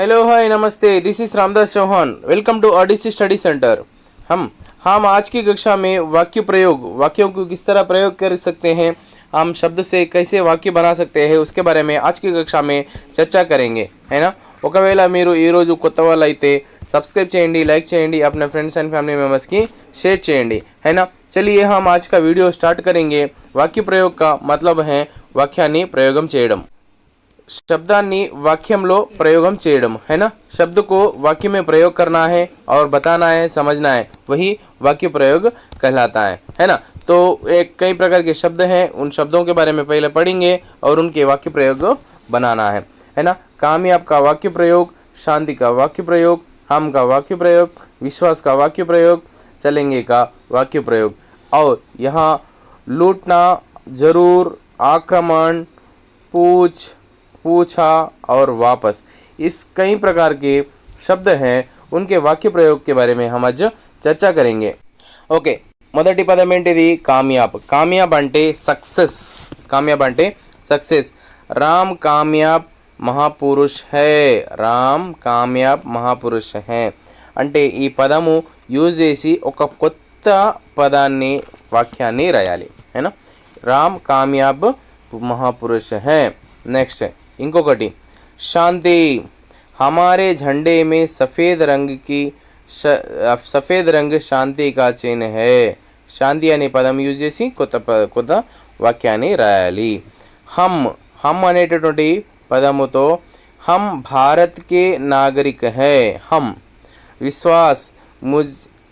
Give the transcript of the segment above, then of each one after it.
Hello hi नमस्ते, this is Ramdas Chauhan. Welcome to odyssey study centre. हम आज की कक्षा में वाक्य प्रयोग, वाक्यों को किस तरह प्रयोग कर सकते हैं, हम शब्द से कैसे वाक्य बना सकते हैं, उसके बारे में आज की कक्षा में चर्चा करेंगे, है ना। ఒకవేళ మీరు ఈ రోజు కొత్త వాళ్ళు అయితే सब्सक्राइब చేయండి, लाइक చేయండి, अपने फ्रेंड्स एंड फैमिली मेम्बर्स की शेयर చేయండి, है ना। चलिए हम आज का वीडियो स्टार्ट करेंगे। वाक्य प्रयोग का मतलब है వాక్యాన్ని ప్రయోగం చేయడం, शब्दाన్ని वाक्यंलो प्रयोगम చేయడం, है ना। शब्द को वाक्य में प्रयोग करना है और बताना है, समझना है, वही वाक्य प्रयोग कहलाता है ना। तो एक कई प्रकार के शब्द हैं, उन शब्दों के बारे में पहले पढ़ेंगे और उनके वाक्य प्रयोग बनाना है ना। कामयाब का वाक्य प्रयोग, शांति का वाक्य प्रयोग, हम का वाक्य प्रयोग, विश्वास का वाक्य प्रयोग, चलेंगे का वाक्य प्रयोग। और यहाँ लूटना, जरूर, आक्रमण, पूछ, पूछा और वापस, इस कई प्रकार के शब्द हैं, उनके वाक्य प्रयोग के बारे में हम आज चर्चा करेंगे। ओके, మొదటి పదం ఏంటిది? కామయాబ్। కామయాబ్ అంటే సక్సెస్, కామయాబ్ అంటే సక్సెస్। రామ్ కామయాబ్ మహాపురుష్ హై, రామ్ కామయాబ్ మహాపురుష్ హై అంటే ఈ పదము యూజ్ చేసి ఒక కొత్త పదాన్ని, వాక్యాన్ని రాయాలి, है ना। రామ్ కామయాబ్ మహాపురుష్ హై। నెక్స్ట్ ఇంకొకటి शांति, हमारे झंडे में सफ़ेद रंग शांति का चिन्ह है। शांति అనే పదం యూజ్ చేసి కొత్త వాక్యాన్ని రాయాలి। हम అనేటటువంటి పదముతో हम भारत के नागरिक है। हम विश्वास,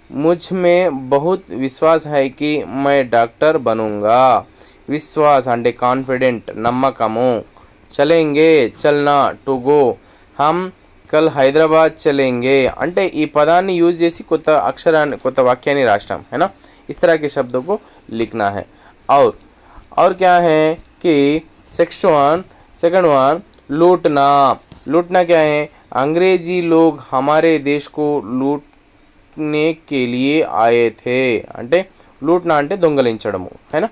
मुझ में बहुत विश्वास है कि मैं डॉक्टर बनूंगा। विश्वास అంటే కాన్ఫిడెంట్, నమ్మకము। चलेंगे, चलना, टू गो, हम कल హైదరాబాద్ चलेंगे అంటే ఈ పదాన్ని యూజ్ చేసి కొత్త అక్షరాన్ని, కొత్త వాక్యాన్ని రాస్తాం, है ना। इस तरह के शब्दों को लिखना है। और क्या है कि सेकंड वन लूटना। लूटना क्या है? अंग्रेजी लोग हमारे देश को लूटने के लिए आए थे అంటే లూట్నా అంటే దొంగలించడము, है ना।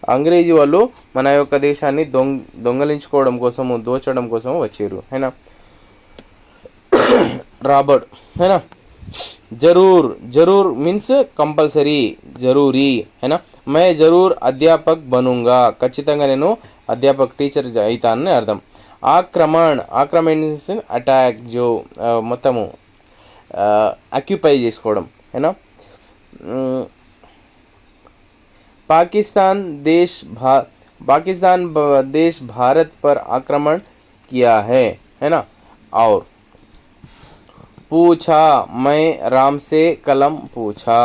అంగ్రేజీ వాళ్ళు మన యొక్క దేశాన్ని దొంగలించుకోవడం కోసము, దోచడం కోసము వచ్చారు, है ना। రాబర్ట్, है ना। जरूर, जरूर मीन्स कंपल्सरी, जरूरी, है ना। मैं जरूर अध्यापक बनूंगा, ఖచ్చితంగా నేను అధ్యాపక టీచర్ అవుతానని అర్థం। ఆక్రమణ, ఆక్రమణ మీన్స్ అటాక్, जो మొత్తము ఆక్యుపై చేసుకోవడం, है ना। पाकिस्तान देश भारत पर आक्रमण किया है ना। और पूछा, मैं राम से कलम पूछा,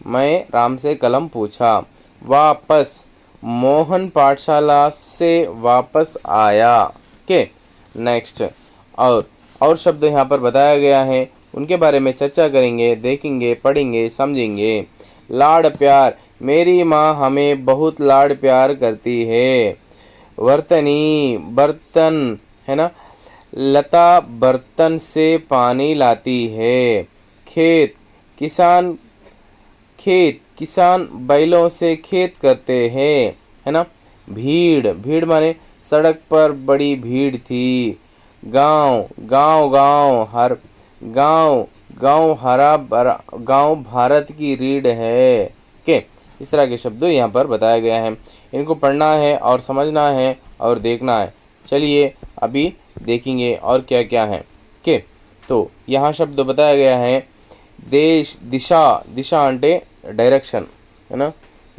मैं राम से कलम पूछा। वापस, मोहन पाठशाला से वापस आया। के नेक्स्ट और शब्द यहाँ पर बताया गया है, उनके बारे में चर्चा करेंगे, देखेंगे, पढ़ेंगे, समझेंगे। लाड़ प्यार, मेरी माँ हमें बहुत लाड़ प्यार करती है। वर्तनी, बर्तन, है ना। लता बर्तन से पानी लाती है। खेत, किसान बैलों से खेत करते हैं, है ना। भीड़ माने सड़क पर बड़ी भीड़ थी। गांव, गांव भारत की रीढ़ है। के इस तरह के शब्द यहाँ पर बताया गया है, इनको पढ़ना है और समझना है और देखना है। चलिए अभी देखेंगे और क्या क्या है। के तो यहाँ शब्द बताया गया है, दिशा, दिशा అంటే డైరెక్షన్, है ना,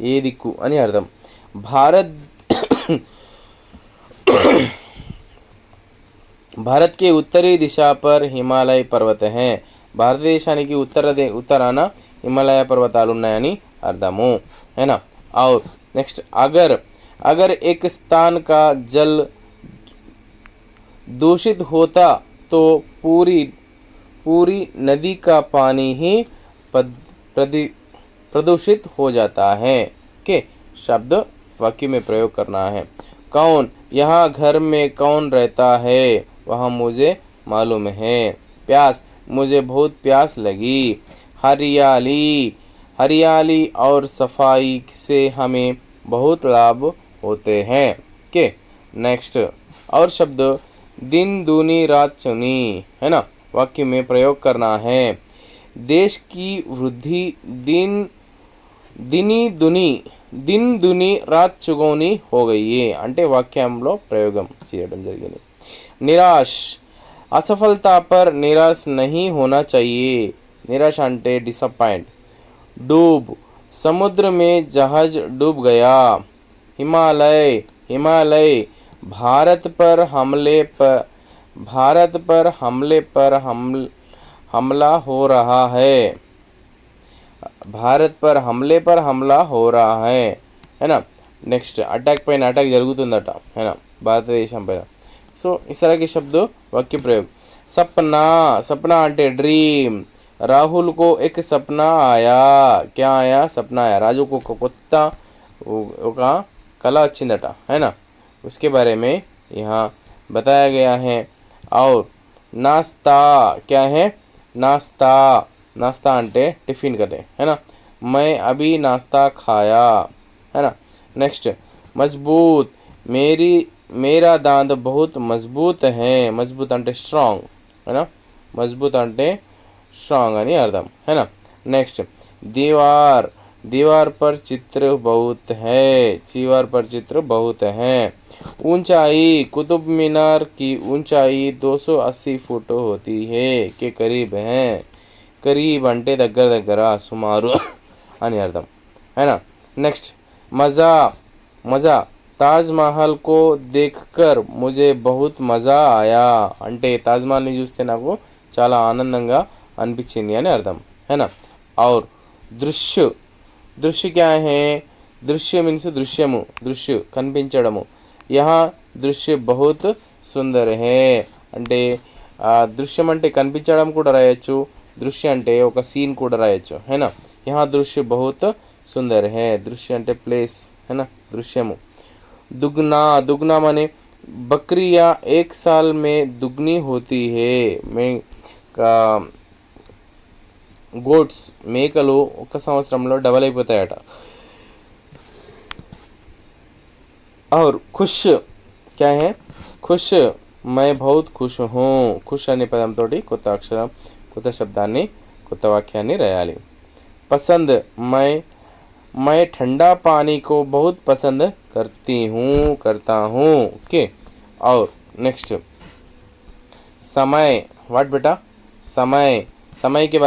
ఏ దిక్కు అని అర్థం। भारत के उत्तरी दिशा पर हिमालय पर्वत हैं। భారతదేశానికి ఉత్తరాన హిమాలయ పర్వతాలు ఉన్నాయని అర్థము, है ना। और नेक्स्ट अगर एक स्थान का जल दूषित होता तो पूरी नदी का पानी ही प्रदूषित हो जाता है। के शब्द वाक्य में प्रयोग करना है। कौन, यहाँ घर में कौन रहता है, वह मुझे मालूम है। प्यास, मुझे बहुत प्यास लगी। हरियाली और सफाई से हमें बहुत लाभ होते हैं। के नेक्स्ट और शब्द दिन दूनी रात चुनी, है ना, वाक्य में प्रयोग करना है। देश की वृद्धि दिन दुनी रात चुगौनी हो गई है అంటే వాక్యంలో ప్రయోగం చేయడం జరిగింది। निराश, असफलता पर निराश नहीं होना चाहिए। निराश అంటే डिसअपॉइंट। डूब, समुद्र में जहाज डूब गया। हिमालय, भारत पर हमले पर हमला हो रहा है। भारत पर हमला हो रहा है ना। नेक्स्ट, अटैक पైన अटैक జరుగుతుందట, है ना, భారతదేశం పైన। सो इस तरह के शब्द वाक्य प्रयोग। सपना అంటే ड्रीम। राहुल को एक सपना आया। क्या आया? सपना आया। राजू को కొత్త ఒక कला వచ్చిందట, है ना, उसके बारे में यहाँ बताया गया है। और नाश्ता क्या है? नाश्ता అంటే टिफिन करते, है ना। मैं अभी नाश्ता खाया, है ना। नेक्स्ट, मजबूत, मेरा दांत बहुत मजबूत है। मजबूत అంటే स्ट्रांग, है ना, मजबूत అంటే स्ट्रांग అని అర్థం, है ना। नेक्स्ट, दीवार पर चित्र बहुत है। दीवार पर चित्र बहुत है। ऊंचाई, कुतुब मीनार की ऊंचाई 280 फुट होती है के करीब है। करीब అంటే దగ్గర సుమారు అని అర్థం, है ना। नेक्स्ट, मज़ा, ताजमहल को देखकर मुझे बहुत मज़ा आया అంటే తాజ్మహల్ని చూస్తే నాకు చాలా ఆనందంగా అనిపించింది అని అర్థం, है ना। और दृश्य क्या है? दृश्य मीन्स దృశ్యము, దృశ్య కనిపించడము। यहाँ दृश्य बहुत सुंदर है అంటే దృశ్యం అంటే కనిపించడం కూడా రాయొచ్చు, దృశ్య అంటే ఒక సీన్ కూడా రాయొచ్చు, है ना। यहाँ दृश्य बहुत सुंदर है। दृश्य అంటే प्लेस, है ना, दृश्यము। दुगना माने बकरियां एक साल में दुगनी होती है। गोट्स మేకలు ఒక సంవత్సరంలో డబల్ అయిపోతాయట। और खुश क्या है? खुश, मैं बहुत खुश हूँ। खुश అనే పదంతోటి కొత్త అక్షరం, కొత్త శబ్దాన్ని, కొత్త వాక్యాన్ని రాయాలి। पसंद, मैं ठंडा पानी को बहुत पसंद करता हूँ। ओके। और नेक्स्ट, समय, व्हाट बेटा? समय के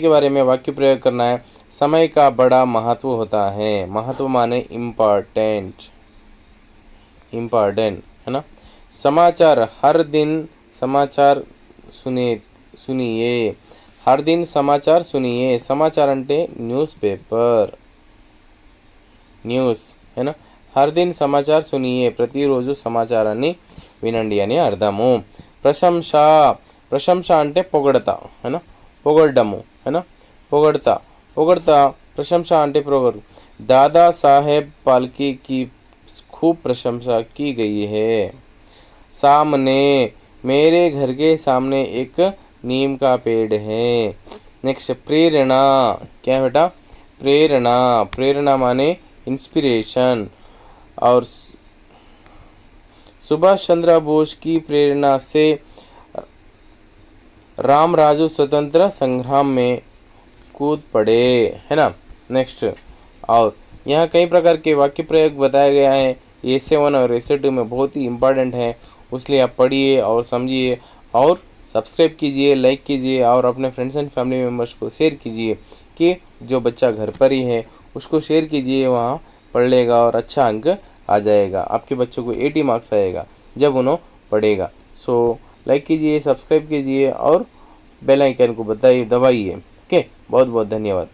बारे में वाक्य प्रयोग करना है। समय का बड़ा महत्व होता है। महत्व माने इम्पोर्टेंट, है ना। समाचार, हर दिन समाचार सुनिए। हर दिन समाचार सुनिए। समाचार అంటే न्यूज़ पेपर, న్యూస్, है ना। हर दिन समाचार सुनिए, ప్రతిరోజు సమాచారాన్ని వినండి అని అర్థము। ప్రశంస అంటే పొగడత, है ना, పొగడము, है ना, పొగడతా, ప్రశంస అంటే పొగడు। दादा साहेब फाल्के की खूब प्रशंसा की गई है। सामने, मेरे घर के सामने एक नीम का पेड़ है। नेक्स्ट, प्रेरणा, क्या बेटा? प्रेरणा माने इंस्पिरेशन। और सुभाष चंद्र बोस की प्रेरणा से रामराजू स्वतंत्र संग्राम में कूद पड़े, है ना। नेक्स्ट, और यहाँ कई प्रकार के वाक्य प्रयोग बताया गया है। essay 1 और essay 2 में बहुत ही इम्पोर्टेंट है, इसलिए आप पढ़िए और समझिए और सब्सक्राइब कीजिए, लाइक कीजिए और अपने फ्रेंड्स एंड फैमिली मेम्बर्स को शेयर कीजिए कि जो बच्चा घर पर ही है उसको शेयर कीजिए, वहाँ पढ़ लेगा और अच्छा अंक आ जाएगा। आपके बच्चों को 80 मार्क्स आएगा जब उन्होंने पढ़ेगा। सो लाइक कीजिए, सब्सक्राइब कीजिए और बेल आइकन को दबाइए। ओके, बहुत बहुत धन्यवाद।